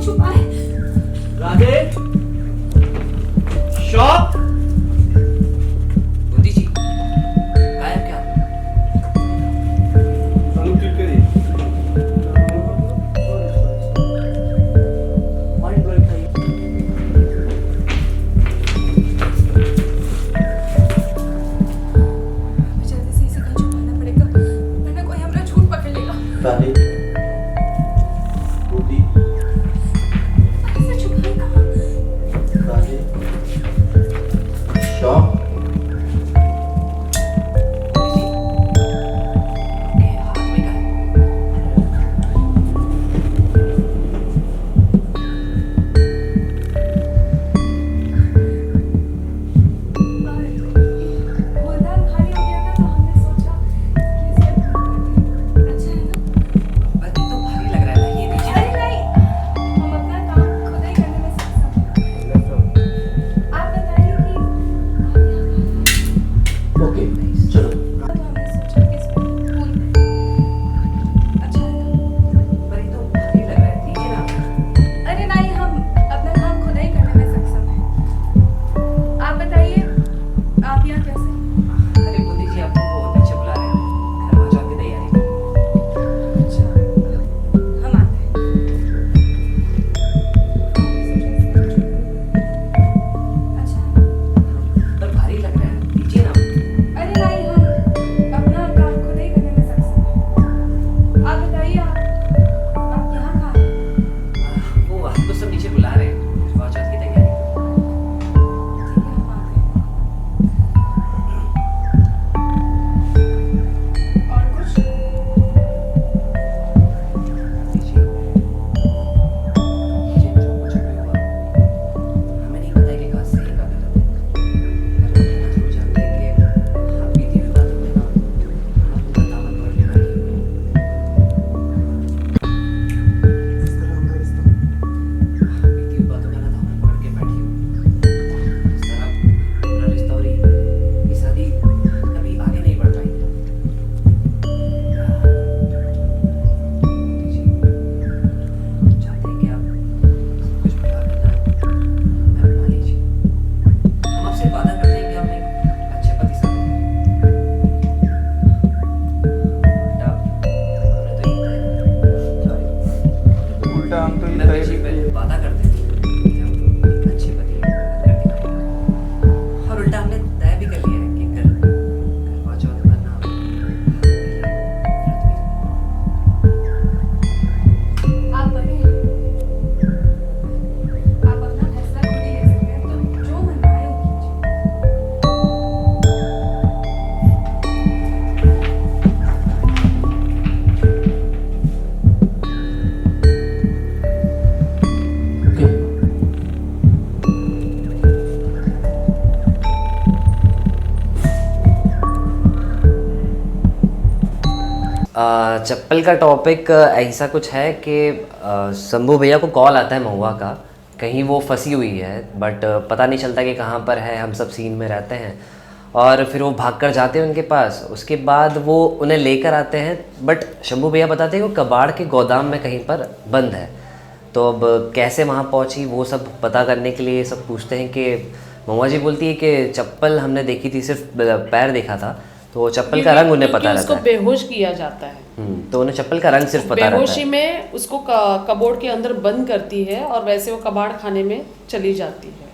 छुपाए। राधे, शॉप। बुद्धि जी गायब क्या? माइंड ब्लोइंग था ये। जल्दी से इसे कहीं छुपाना पड़ेगा, वरना कोई हमारा झूठ पकड़ लेगा। राधे, बुद्धि, इसे छुपाए कहाँ? राधे, शॉप। बुद्धि जी आपके हाथ में क्या है? गोदाम खाली हो गया था तो हमने सोचा कि इसे अच्छा है ना। पर ये तो भारी लग रहा है ना, ये नीचे अरे नहीं, हम अपना काम खुद ही करने में सक्षम हैं। आप बताइए कि आप यहाँ ओके, चलो। तो हमने सोचा कि इसमें फूल अच्छा है ना। पर ये तो भारी लग रहा है, नीचे ना। अरे नहीं, हम अपना काम खुद ही करने में सक्षम हैं। आप बताइए, आप यहाँ कैसे? अरे बुद्धि जी आपको वो पीछे बुला रहे हैं, करवा चौथ की तैयारी। अच्छा, हम आते हैं। अच्छा, पर भारी लग रहा है, नीचे ना। अरे नहीं, हम अपना काम खुद ही करने में सक्षम हैं। आप बताइए, आप यहाँ कहाँ हैं? वो आपको सब नीचे बुला रहे हैं, करवा चौथ की तैयारी। ठीक है, हम आ गए। और कुछ? बुद्धि जी, मुझे जो कुछ भी हुआ, हमें नहीं पता है कि कहाँ सही कहाँ गलत है। पर हम इतना जरूर जानते हैं कि आप बीती हुई बातों में ना आपका दामन पकड़ के बैठी हुई हैं। बीती हुई बातों में ना दामन पकड़ के बैठी हुई हैं। इस तरह पूरा रिश्ता और ये शादी कभी आगे नहीं बढ़ पाएगी। बुद्धि जी, हम चाहते हैं कि आप सब कुछ भुला कर ना हमें अपना लीजिए। हम आपसे वादा करते हैं कि हम एक अच्छे पति साबित करेंगे। बेटा, हमने तो ये तय उल्टा हम तो ये मैं तय जी भी पहले वादा करते थे कि हम एक अच्छे पति कर दिखाएंगे। और उल्टा हमने तय भी कर लिया है कि करवा चौथ पर ना हमारे लिए व्रत भी आप बड़े हैं। आप अपना फैसला खुद ही ले सकते हैं, तो जो मन आए वो कीजिए। ओके। चप्पल का टॉपिक ऐसा कुछ है कि शंभू भैया को कॉल आता है महुआ का, कहीं वो फंसी हुई है, बट पता नहीं चलता कि कहाँ पर है। हम सब सीन में रहते हैं और फिर वो भागकर जाते हैं उनके पास। उसके बाद वो उन्हें लेकर आते हैं, बट शंभू भैया बताते हैं कि वो कबाड़ के गोदाम में कहीं पर बंद है। तो अब कैसे वहाँ पहुँची वो सब पता करने के लिए सब पूछते हैं कि महुआ जी बोलती है कि चप्पल हमने देखी थी, सिर्फ पैर देखा था, तो चप्पल का रंग उन्हें पता क्योंकि रहता उसको है। बेहोश किया जाता है। तो उन्हें चप्पल का रंग सिर्फ पता रहता बेहोशी है। में उसको कबोर्ड के अंदर बंद करती है और वैसे वो कबाड़ खाने में चली जाती है।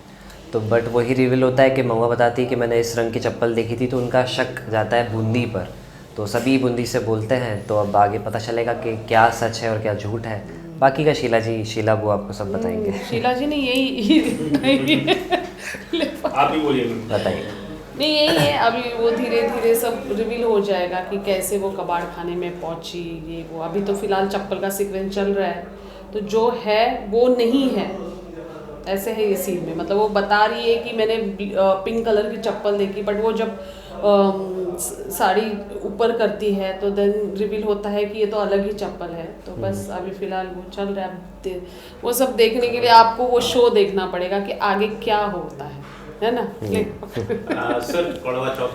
तो बट वही रिवील होता है कि महुआ बताती है कि मैंने इस रंग की चप्पल देखी थी, तो उनका शक जाता है बूंदी पर। तो सभी बूंदी से बोलते हैं, तो अब आगे पता चलेगा कि क्या सच है और क्या झूठ है। बाकी का शीला वो आपको सब बताएंगे। शीला जी ने यही आप ही बोलिए। बताइए। नहीं, यही है, अभी वो धीरे धीरे सब रिवील हो जाएगा कि कैसे वो कबाड़ खाने में पहुंची, ये वो। अभी तो फिलहाल चप्पल का सीक्वेंस चल रहा है, तो जो है वो नहीं है, ऐसे है ये सीन में। मतलब वो बता रही है कि मैंने पिंक कलर की चप्पल देखी, बट वो जब साड़ी ऊपर करती है तो देन रिवील होता है कि ये तो अलग ही चप्पल है। तो बस अभी फिलहाल वो चल रहा है। वो सब देखने के लिए आपको वो शो देखना पड़ेगा कि आगे क्या होता है ना। सर करवा चौथ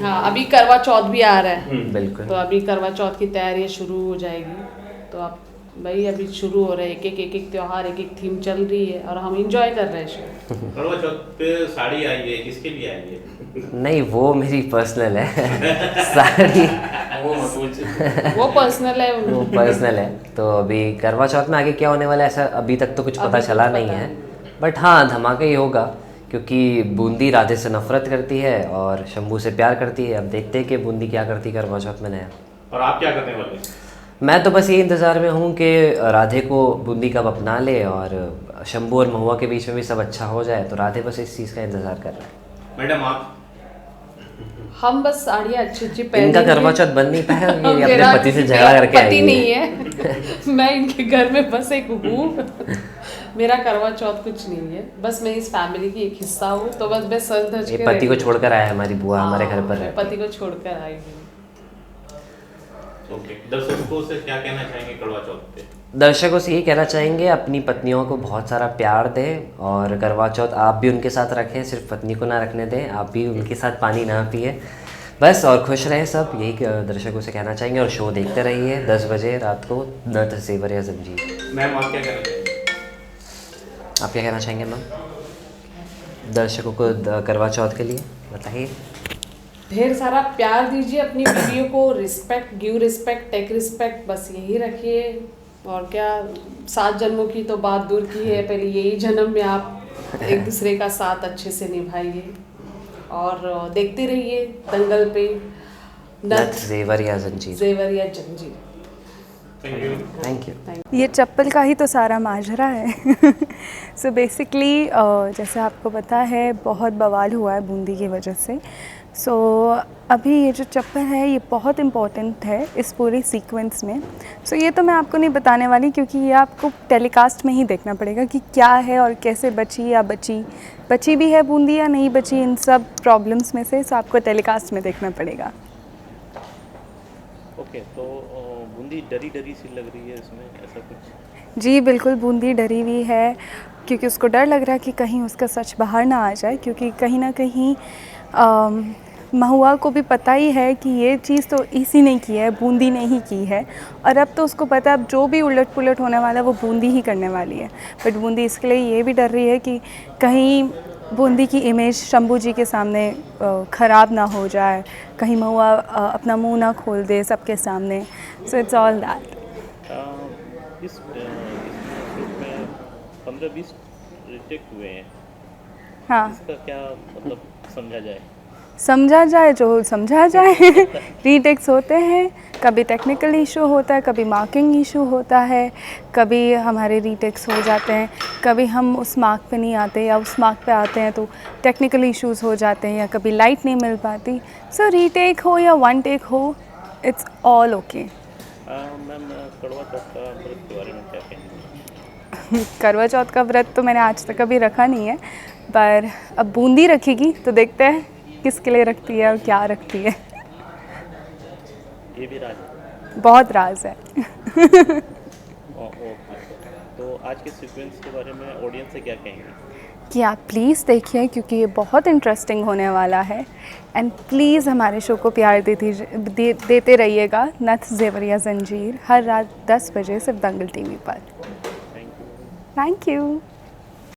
हाँ, अभी करवा चौथ भी आ रहा है, बिल्कुल। तो अभी करवा चौथ की तैयारी शुरू हो जाएगी, तो आप भाई अभी शुरू हो रहा है, एक एक त्योहार, एक एक थीम चल रही है और हम इंजॉय कर रहे हैं शो। कड़वा चौथ पे साड़ी आई है, किसके लिए आई है? नहीं, वो मेरी पर्सनल है साड़ी, वो पर्सनल है वो पर्सनल है। तो अभी करवा चौथ में आगे क्या होने वाला है ऐसा अभी तक तो कुछ पता अभी चला कुछ नहीं पता है, बट हाँ धमाका ही होगा क्योंकि बूंदी राधे से नफरत करती है और शंभू से प्यार करती है। अब देखते हैं कि बूंदी क्या करती है करवा चौथ में नया। और आप क्या करने वाले? मैं तो बस ये इंतज़ार में हूँ कि राधे को बूंदी कब अपना ले और शंभू और महुआ के बीच में भी सब अच्छा हो जाए, तो राधे बस इस चीज़ का इंतज़ार कर रहा है। मैडम आप? हम बस साड़ियाँ अच्छी अच्छी पहनेंगे। इनका करवा चौथ बन नहीं पाया, ये अपने मेरा पति से झगड़ा करके आई पति है। नहीं है मैं इनके घर में बस एक हूँ मेरा करवा चौथ कुछ नहीं है, बस मैं इस फैमिली की एक हिस्सा हूँ, तो बस मैं सज धज ये के पति को रहती हूँ। छोड़कर आया है, हमारी बुआ हमारे घर पर मैं है। पति को छोड़कर आई हूँ। ओके, दर्शकों से क्या कहना चाहेंगे करवा चौथ पे? दर्शकों से यही कहना चाहेंगे अपनी पत्नियों को बहुत सारा प्यार दें और करवा चौथ आप भी उनके साथ रखें, सिर्फ पत्नी को ना रखने दें, आप भी उनके साथ पानी ना पिए बस, और खुश रहें सब, यही दर्शकों से कहना चाहेंगे। और शो देखते रहिए 10 बजे रात को, नथ ज़ेवर या ज़ंजीर। मैम आप क्या कहना चाहेंगे? आप क्या कहना चाहेंगे मैम दर्शकों को करवा चौथ के लिए बताइए। ढेर सारा प्यार दीजिए अपनी वीडियो को, respect, give respect, take respect, बस यही रखिए। और क्या, 7 जन्मों की तो बात दूर की है, पहले यही जन्म में आप एक दूसरे का साथ अच्छे से निभाइए और देखते रहिए दंगल पे नथ ज़ेवर या ज़ंजीर। ज़ेवर या जंजीर। Thank you. ये चप्पल का ही तो सारा माजरा है सो बेसिकली जैसे आपको पता है बहुत बवाल हुआ है बूंदी की वजह से। सो अभी ये जो चप्पल है ये बहुत इम्पोर्टेंट है इस पूरे सीक्वेंस में। सो ये तो मैं आपको नहीं बताने वाली क्योंकि ये आपको टेलीकास्ट में ही देखना पड़ेगा कि क्या है और कैसे बची या बची भी है बूंदी या नहीं बची, इन सब प्रॉब्लम्स में से। सो आपको टेलीकास्ट में देखना पड़ेगा। ओके, तो बूंदी डरी डरी सी लग रही है इसमें, ऐसा कुछ? जी बिल्कुल, बूंदी डरी हुई है क्योंकि उसको डर लग रहा है कि कहीं उसका सच बाहर ना आ जाए, क्योंकि कहीं ना कहीं महुआ को भी पता ही है कि ये चीज़ तो इसी ने की है, बूंदी ने ही की है। और अब तो उसको पता है अब जो भी उलट पुलट होने वाला है वो बूंदी ही करने वाली है। बट बूंदी इसके लिए ये भी डर रही है कि कहीं बूंदी की इमेज शंभू जी के सामने ख़राब ना हो जाए, कहीं महुआ अपना मुंह ना खोल दे सबके सामने। So it's all that. इसमें 15-20 रिजेक्ट हुए हैं, हाँ, इसका क्या मतलब समझा जाए जो समझा जाए रीटेक्स होते हैं, कभी टेक्निकल इशू होता है, कभी मार्किंग इशू होता है, कभी हमारे रीटेक्स हो जाते हैं, कभी हम उस मार्क पे नहीं आते या उस मार्क पे आते हैं तो टेक्निकल इश्यूज हो जाते हैं या कभी लाइट नहीं मिल पाती। सो रीटेक हो या 1 टेक हो, इट्स ऑल ओके। मैम, करवा चौथ का व्रत के बारे में क्या कहेंगे? करवा चौथ का व्रत तो मैंने आज तक कभी रखा नहीं है, पर अब बूंदी रखेगी तो देखते हैं किसके लिए रखती है और क्या रखती है। ये भी राज है? बहुत राज है ओके, तो आज के सीक्वेंस के बारे में ऑडियंस से क्या कहेंगे? कि आप प्लीज़ देखिए क्योंकि ये बहुत इंटरेस्टिंग होने वाला है। एंड प्लीज़ हमारे शो को प्यार देते रहिएगा। नथ ज़ेवर या ज़ंजीर हर रात 10 बजे सिर्फ दंगल टीवी पर। Thank you. Thank you.